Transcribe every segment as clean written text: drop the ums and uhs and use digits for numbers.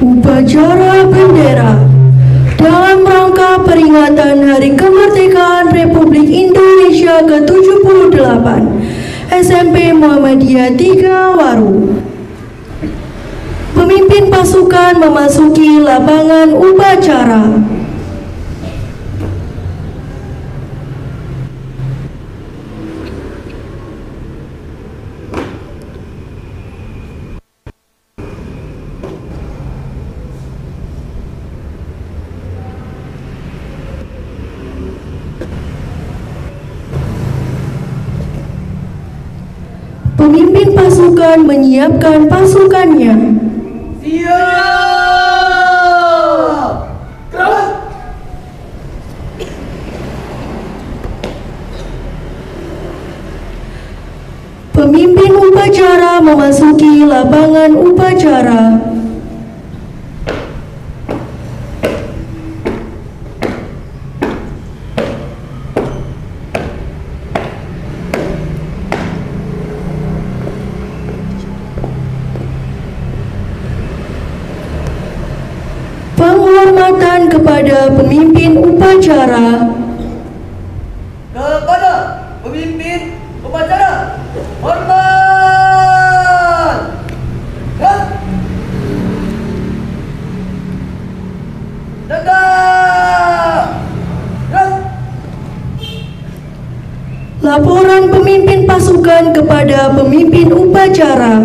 Upacara bendera dalam rangka peringatan Hari Kemerdekaan Republik Indonesia ke-78 SMP Muhammadiyah 3 Waru. Pemimpin pasukan memasuki lapangan upacara. Pemimpin pasukan menyiapkan pasukannya. Siap! Gerak! Pemimpin upacara memasuki lapangan upacara. Penghormatan kepada pemimpin upacara. Kepada pemimpin upacara, hormat! Gerak! Tegak! Gerak! Laporan pemimpin pasukan kepada pemimpin upacara.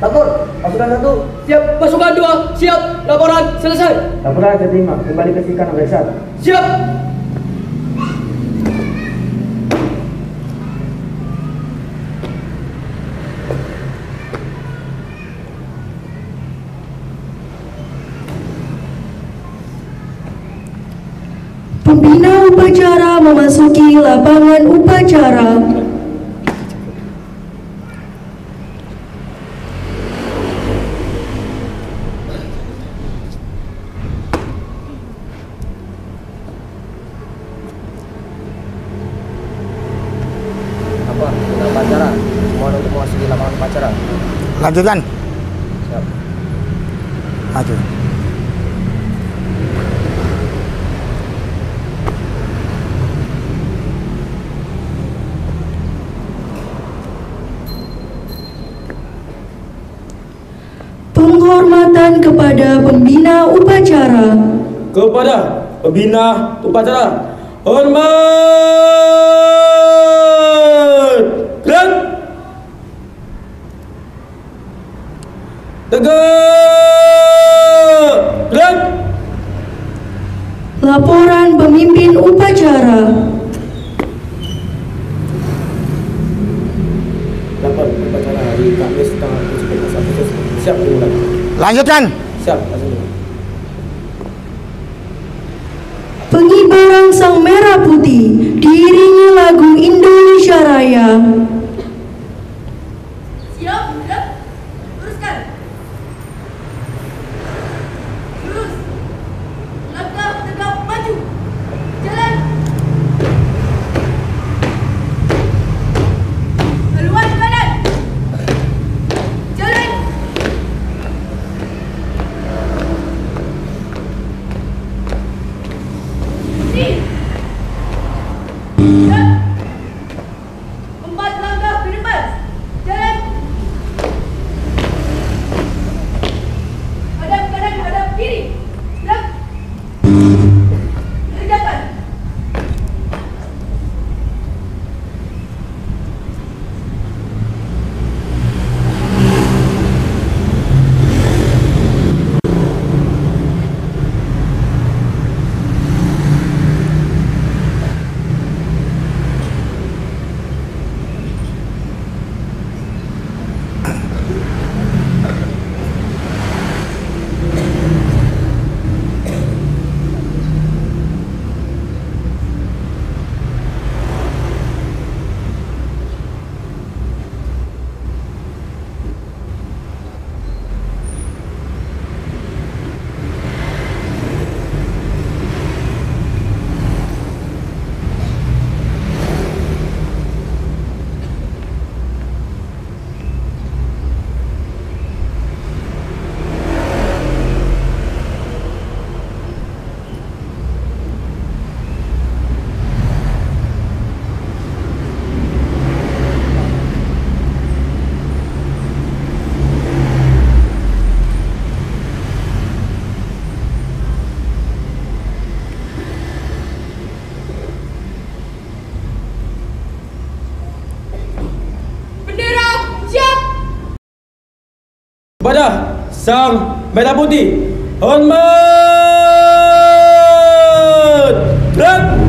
Lapor, pasukan 1, siap. Pasukan 2, siap. Laporan selesai. Laporan terima. Kembali ke Sikan Pemeriksaan. Siap. Pembina upacara memasuki lapangan upacara. Upacara. Mohon untuk memasuki lapangan upacara. Lanjutkan. Siap. Maju. Penghormatan kepada pembina upacara. Kepada pembina upacara, hormat! Gerak! Tegak! Gerak! Laporan pemimpin upacara. Lapor upacara hari Kamis tanggal 17 Agustus. Siap dimulai. Lanjutkan. Siap, langsung. Pengibaran Sang Merah Putih diiringi lagu Indonesia Raya. Siap, gerak, teruskan. Lurus. Langkah tegap maju. Jalan. Haluan kanan. Jalan. Sini. Gerak. 4 kepada Sang Merah Putih. Hormat! Gerak!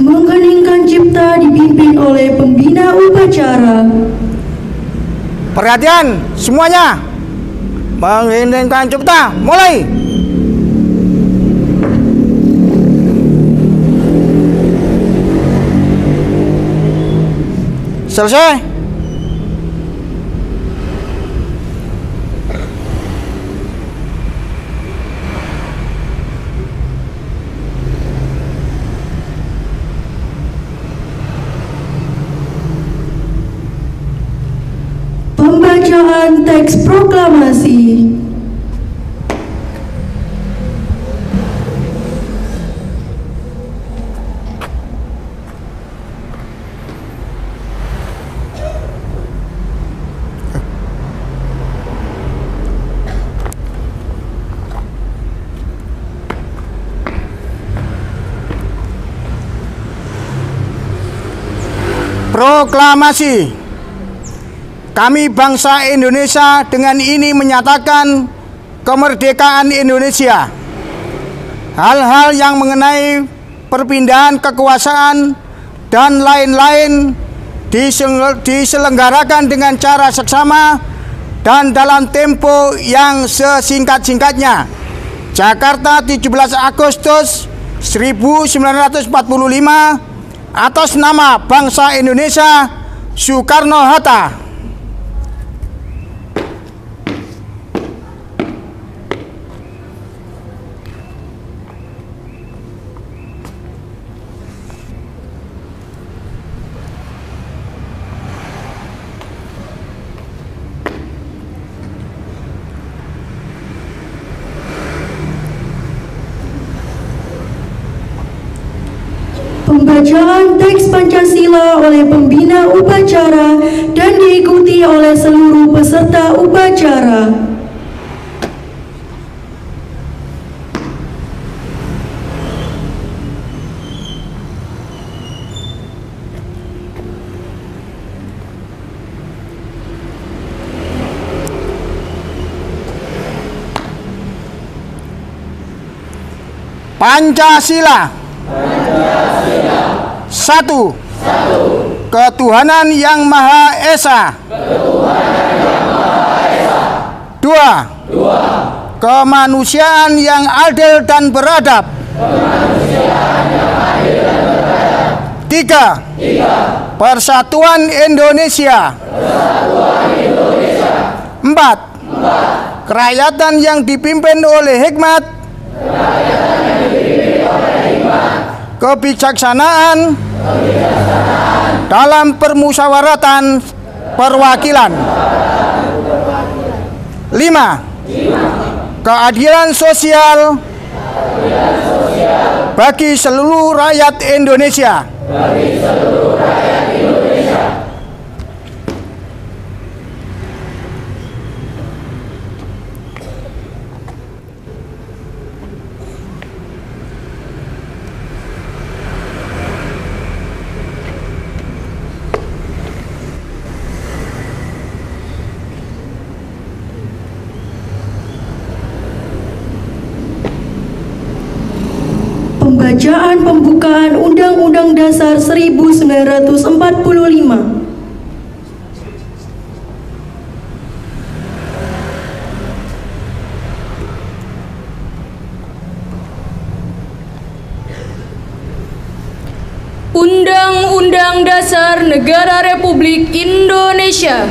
Mengheningkan cipta dipimpin oleh pembina upacara. Perhatian semuanya. Mengheningkan cipta, mulai. Selesai. Pembacaan teks proklamasi. Proklamasi. Kami bangsa Indonesia dengan ini menyatakan kemerdekaan Indonesia. Hal-hal yang mengenai perpindahan kekuasaan dan lain-lain diselenggarakan dengan cara seksama dan dalam tempo yang sesingkat-singkatnya. Jakarta 17 Agustus 1945 atas nama bangsa Indonesia, Soekarno-Hatta. Pembacaan teks Pancasila oleh pembina upacara dan diikuti oleh seluruh peserta upacara. Pancasila. Satu. Ketuhanan Yang Maha Esa. Dua. Kemanusiaan yang adil dan beradab. Tiga. Persatuan Indonesia. Empat. Kerakyatan yang dipimpin oleh hikmat, kebijaksanaan dalam permusyawaratan perwakilan. Lima. Keadilan sosial bagi seluruh rakyat Indonesia. Pembacaan pembukaan Undang-Undang Dasar 1945. Undang-Undang Dasar Negara Republik Indonesia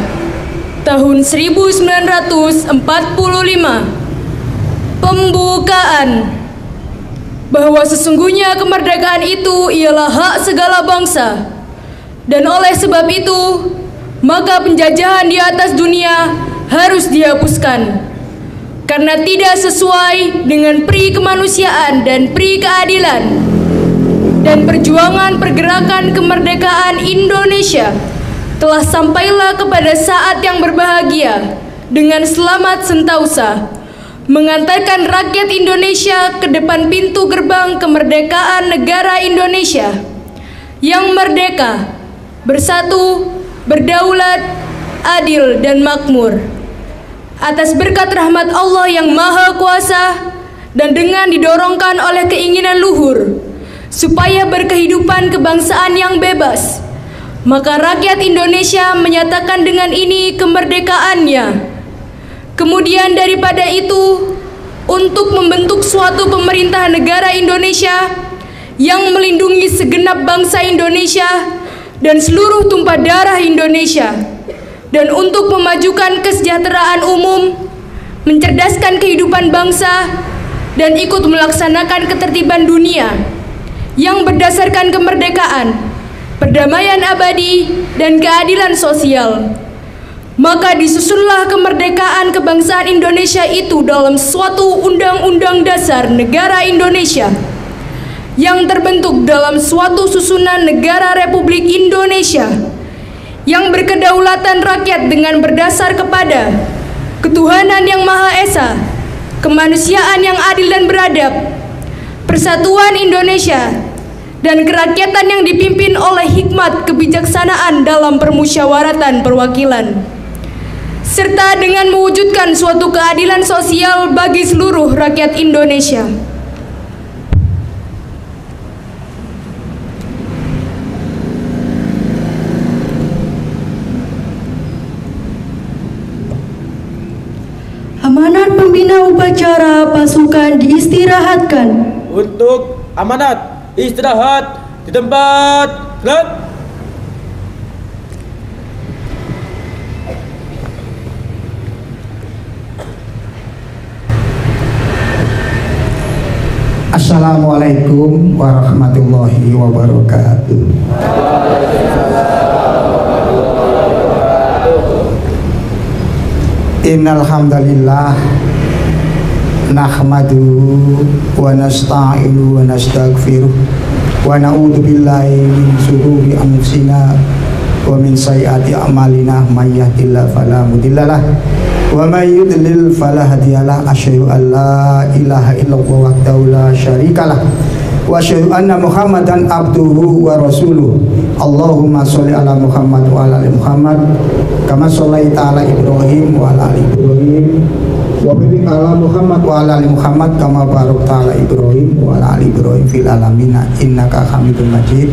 tahun 1945. Pembukaan. Bahwa sesungguhnya kemerdekaan itu ialah hak segala bangsa, dan oleh sebab itu maka penjajahan di atas dunia harus dihapuskan karena tidak sesuai dengan pri kemanusiaan dan pri keadilan. Dan perjuangan pergerakan kemerdekaan Indonesia telah sampailah kepada saat yang berbahagia dengan selamat sentausa, mengantarkan rakyat Indonesia ke depan pintu gerbang kemerdekaan negara Indonesia yang merdeka, bersatu, berdaulat, adil, dan makmur. Atas berkat rahmat Allah yang Maha Kuasa dan dengan didorongkan oleh keinginan luhur supaya berkehidupan kebangsaan yang bebas, maka rakyat Indonesia menyatakan dengan ini kemerdekaannya. Kemudian daripada itu, untuk membentuk suatu pemerintah negara Indonesia yang melindungi segenap bangsa Indonesia dan seluruh tumpah darah Indonesia, dan untuk memajukan kesejahteraan umum, mencerdaskan kehidupan bangsa, dan ikut melaksanakan ketertiban dunia yang berdasarkan kemerdekaan, perdamaian abadi, dan keadilan sosial. Maka disusunlah kemerdekaan kebangsaan Indonesia itu dalam suatu Undang-Undang Dasar Negara Indonesia yang terbentuk dalam suatu susunan negara Republik Indonesia yang berkedaulatan rakyat dengan berdasar kepada ketuhanan yang Maha Esa, kemanusiaan yang adil dan beradab, persatuan Indonesia, dan kerakyatan yang dipimpin oleh hikmat kebijaksanaan dalam permusyawaratan perwakilan, serta dengan mewujudkan suatu keadilan sosial bagi seluruh rakyat Indonesia. Amanat pembina upacara pasukan diistirahatkan. Untuk amanat istirahat di tempat. Gerak. Assalamualaikum warahmatullahi wabarakatuh. Innal hamdalillah nahmaduhu wa nasta'inu wa nastaghfiruh wa na'udzu billahi min shururi anfusina wa min sayyiati a'malina may yahdihillahu fala mudhillalah wa may yudlil fala hadiyalah. Asyhadu an la ilaha illallah wahdahu la syarikalah wa asyhadu anna Muhammadan abduhu wa rasuluh. Allahumma sholli ala Muhammad wa ala ali Muhammad kama shallaita ala Ibrahim wa ala ali Ibrahim wa barik ala Muhammad wa ala ali Muhammad kama barakta ala Ibrahim wa ala ali Ibrahim fil alamin innaka Hamidum Majid.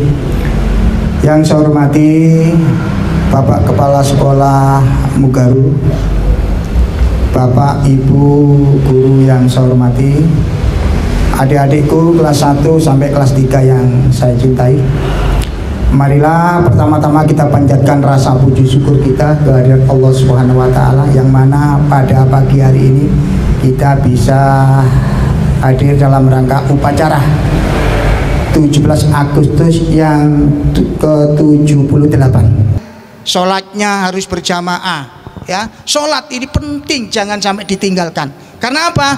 Yang saya hormati Bapak Kepala Sekolah Mugaru, Bapak Ibu guru yang saya hormati, adik-adikku kelas 1 sampai kelas 3 yang saya cintai. Marilah pertama-tama kita panjatkan rasa puji syukur kita kehadirat Allah Subhanahu wa taala yang mana pada pagi hari ini kita bisa hadir dalam rangka upacara 17 Agustus yang ke-78. Sholatnya harus berjamaah ya. Sholat ini penting, jangan sampai ditinggalkan. Karena apa?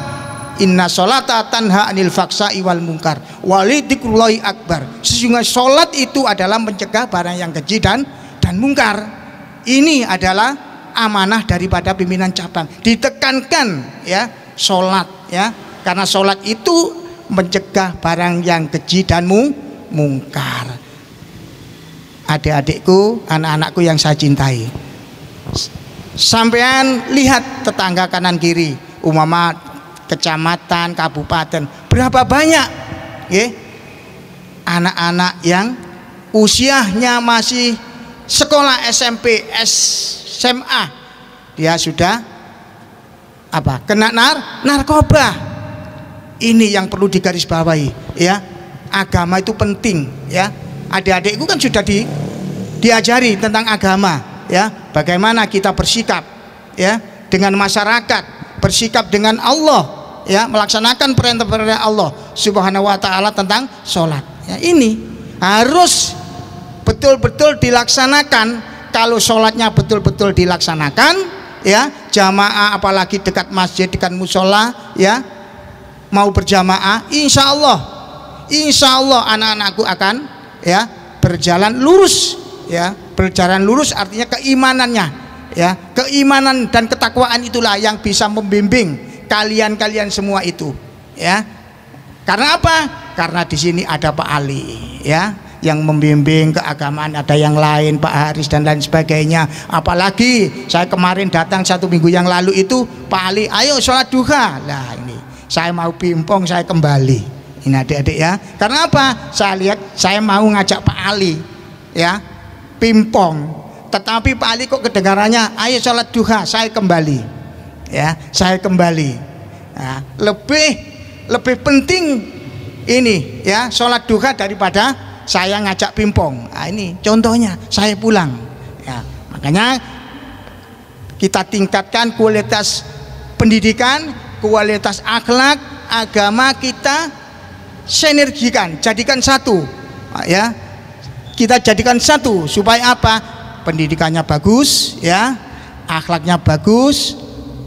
Inna sholata tanha anil faksa'i wal munkar walidikrullahi akbar. Sesungguhnya sholat itu adalah mencegah barang yang keji dan mungkar. Ini adalah amanah daripada pimpinan cabang. Ditekankan ya sholat ya, karena sholat itu mencegah barang yang keji dan mungkar. Adik-adikku, anak-anakku yang saya cintai, sampean lihat tetangga kanan kiri, umpama kecamatan, kabupaten, berapa banyak anak-anak yang usianya masih sekolah SMP, SMA, dia sudah kena narkoba. Ini yang perlu digarisbawahi ya. Agama itu penting ya. Adik-adikku kan sudah diajari tentang agama ya, bagaimana kita bersikap ya dengan masyarakat, bersikap dengan Allah ya, melaksanakan perintah-perintah Allah Subhanahu wa taala tentang sholat ya. Ini harus betul-betul dilaksanakan. Kalau sholatnya betul-betul dilaksanakan ya, jamaah apalagi dekat masjid, dekat musola ya, mau berjamaah, insya Allah anak-anakku akan ya berjalan lurus ya. Berjalan lurus artinya keimanannya ya, keimanan dan ketakwaan itulah yang bisa membimbing kalian semua itu ya. Karena apa? Karena di sini ada Pak Ali ya yang membimbing keagamaan, ada yang lain Pak Haris dan lain sebagainya. Apalagi saya kemarin datang 1 minggu yang lalu itu Pak Ali, ayo sholat duha. Lah ini saya mau pimpong, saya kembali. Ini adik-adik ya. Karena apa? Saya lihat saya mau ngajak Pak Ali ya pimpong, tetapi Pak Ali kok kedengarannya ayo sholat duha, saya kembali ya, saya kembali. Nah, lebih penting ini ya sholat duha daripada saya ngajak pimpong. Nah, ini contohnya saya pulang ya. Makanya kita tingkatkan kualitas pendidikan, kualitas akhlak, agama kita sinergikan, jadikan satu ya. Kita jadikan satu supaya apa? Pendidikannya bagus ya, akhlaknya bagus,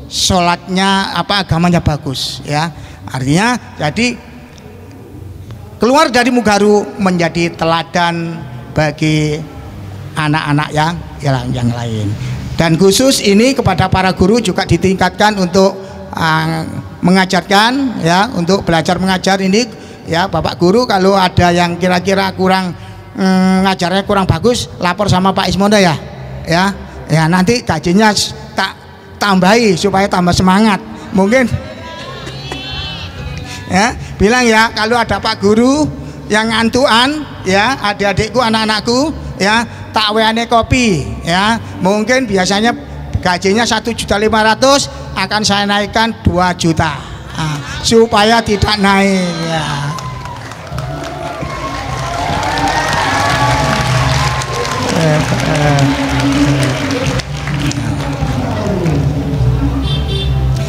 sholatnya agamanya bagus ya. Artinya jadi keluar dari Mugaru menjadi teladan bagi anak-anak yang lain. Dan khusus ini kepada para guru juga ditingkatkan untuk mengajarkan ya, untuk belajar mengajar ini ya. Bapak guru kalau ada yang kira-kira kurang ngajarnya kurang bagus, lapor sama Pak Ismondo ya nanti gajinya tak tambahi supaya tambah semangat. Mungkin ya bilang ya, kalau ada Pak guru yang ngantuan ya, adik-adikku, anak-anakku ya, tak weane kopi ya. Mungkin biasanya gajinya 1.500.000 akan saya naikkan 2 juta supaya tidak naik ya.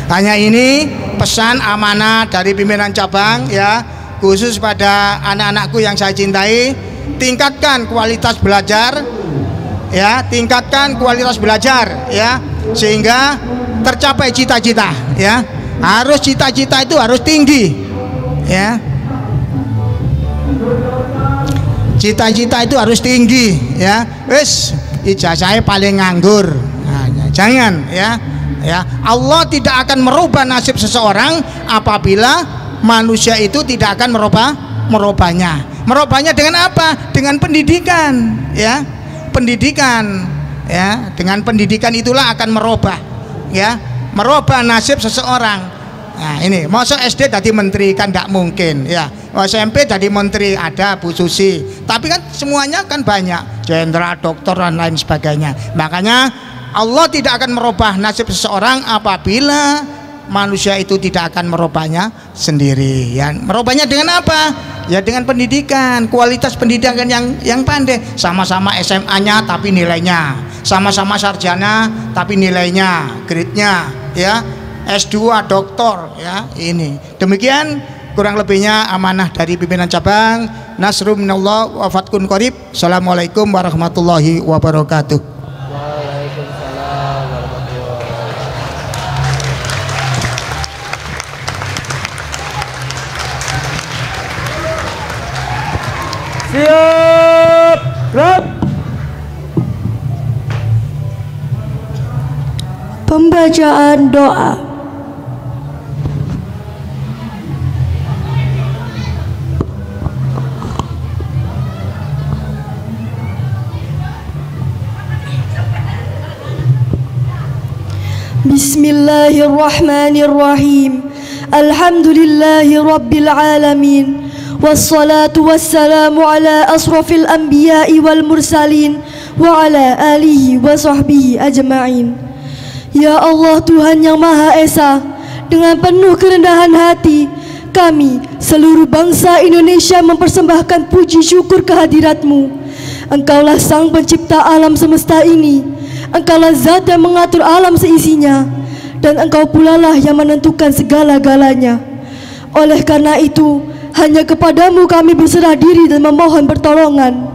Hanya ini pesan amanah dari pimpinan cabang ya, khusus pada anak-anakku yang saya cintai. Tingkatkan kualitas belajar ya, tingkatkan kualitas belajar ya, sehingga tercapai cita-cita ya. Harus cita-cita itu harus tinggi ya, cita-cita itu harus tinggi ya. Wis ijazahnya paling nganggur, nah, jangan ya. Allah tidak akan merubah nasib seseorang apabila manusia itu tidak akan merubahnya. Merubahnya dengan apa? Dengan pendidikan ya. Pendidikan ya, dengan pendidikan itulah akan merubah ya. merubah nasib seseorang. Nah ini, masa SD jadi menteri kan tidak mungkin ya. SMP jadi menteri ada Bu Susi. Tapi kan semuanya kan banyak, jenderal, dokter dan lain sebagainya. Makanya Allah tidak akan merubah nasib seseorang apabila manusia itu tidak akan merubahnya sendiri. Ya, merubahnya dengan apa? Ya dengan pendidikan, kualitas pendidikan yang pandai. Sama-sama SMA-nya tapi nilainya, sama-sama sarjana tapi nilainya, grade-nya, ya. S2 doktor, ya. Ini demikian kurang lebihnya amanah dari pimpinan cabang. Nasrum minallah wa fatkun qarib. Assalamualaikum warahmatullahi wabarakatuh. Waalaikumsalam warahmatullahi wabarakatuh. Siap, gerak. Pembacaan doa. Bismillahirrahmanirrahim. Alhamdulillahi rabbil alamin. Wassalatu wassalamu ala asrafil anbiya'i wal mursalin wa ala alihi wa sahbihi ajma'in. Ya Allah Tuhan yang Maha Esa, dengan penuh kerendahan hati kami seluruh bangsa Indonesia mempersembahkan puji syukur kehadirat-Mu. Engkaulah Sang Pencipta alam semesta ini. Engkaulah Zat yang mengatur alam seisinya, dan Engkau pula lah yang menentukan segala-galanya. Oleh karena itu, hanya kepadamu kami berserah diri dan memohon pertolongan.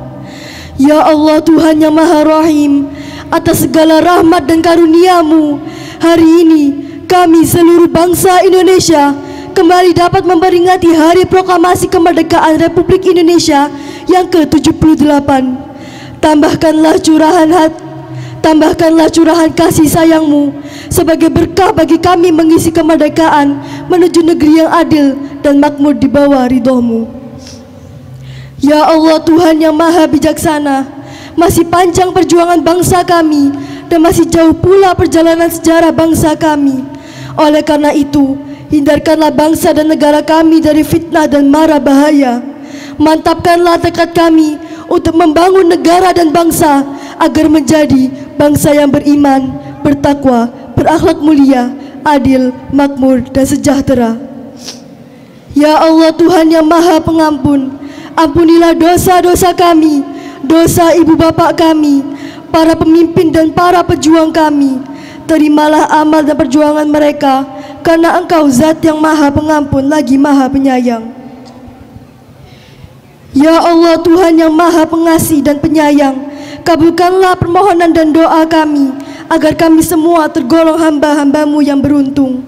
Ya Allah Tuhan yang Maha Rahim, atas segala rahmat dan karunia-Mu, hari ini kami seluruh bangsa Indonesia kembali dapat memperingati Hari Proklamasi Kemerdekaan Republik Indonesia yang ke-78. Tambahkanlah curahan kasih sayang-Mu sebagai berkah bagi kami mengisi kemerdekaan menuju negeri yang adil dan makmur di bawah ridho-Mu. Ya Allah Tuhan yang Maha Bijaksana, masih panjang perjuangan bangsa kami dan masih jauh pula perjalanan sejarah bangsa kami. Oleh karena itu, hindarkanlah bangsa dan negara kami dari fitnah dan mara bahaya. Mantapkanlah tekad kami untuk membangun negara dan bangsa agar menjadi bangsa yang beriman, bertakwa, berakhlak mulia, adil, makmur, dan sejahtera. Ya Allah Tuhan yang Maha Pengampun, ampunilah dosa-dosa kami, dosa ibu bapak kami, para pemimpin dan para pejuang kami. Terimalah amal dan perjuangan mereka, karena Engkau Zat yang Maha Pengampun lagi Maha Penyayang. Ya Allah Tuhan yang Maha Pengasih dan Penyayang, kabulkanlah permohonan dan doa kami, agar kami semua tergolong hamba-hamba-Mu yang beruntung.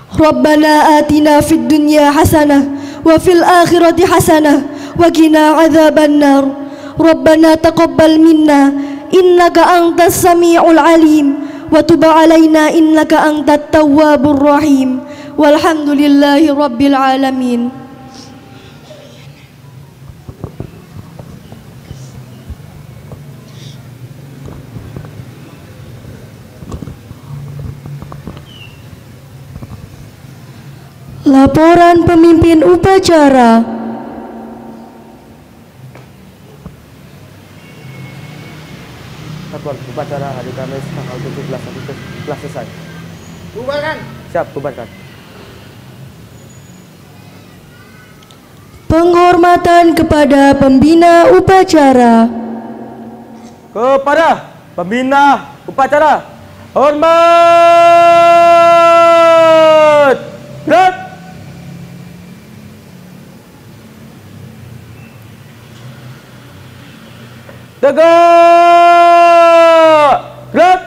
Rabbana atina fid dunya hasanah wa fil akhirati hasanah wa qina adzabannar. Rabbana taqabbal minna innaka antas samiul alim wa tub alaina innaka antat tawwabur rahim. Walhamdulillahi rabbil alamin. Laporan pemimpin upacara. Laporan upacara hari Kamis tanggal 17 Agustus telah selesai. Bubarkan. Siap, bubarkan. Penghormatan kepada pembina upacara. Kepada pembina upacara, hormat. Gerak. Tegak. Gerak.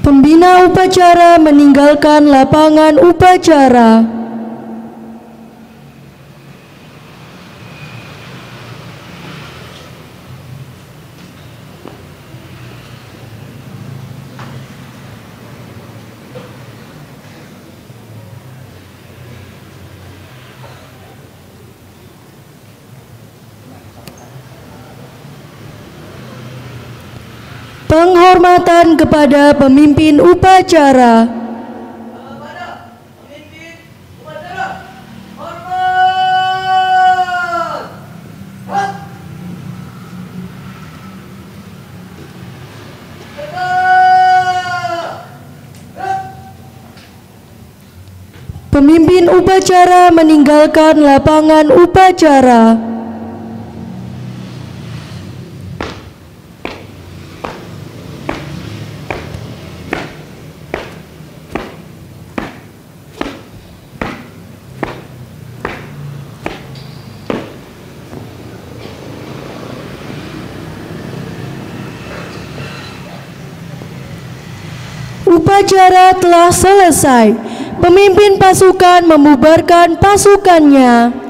Pembina upacara meninggalkan lapangan upacara. Penghormatan penghormatan kepada pemimpin upacara. Pemimpin upacara meninggalkan lapangan upacara. Upacara telah selesai. Pemimpin pasukan membubarkan pasukannya.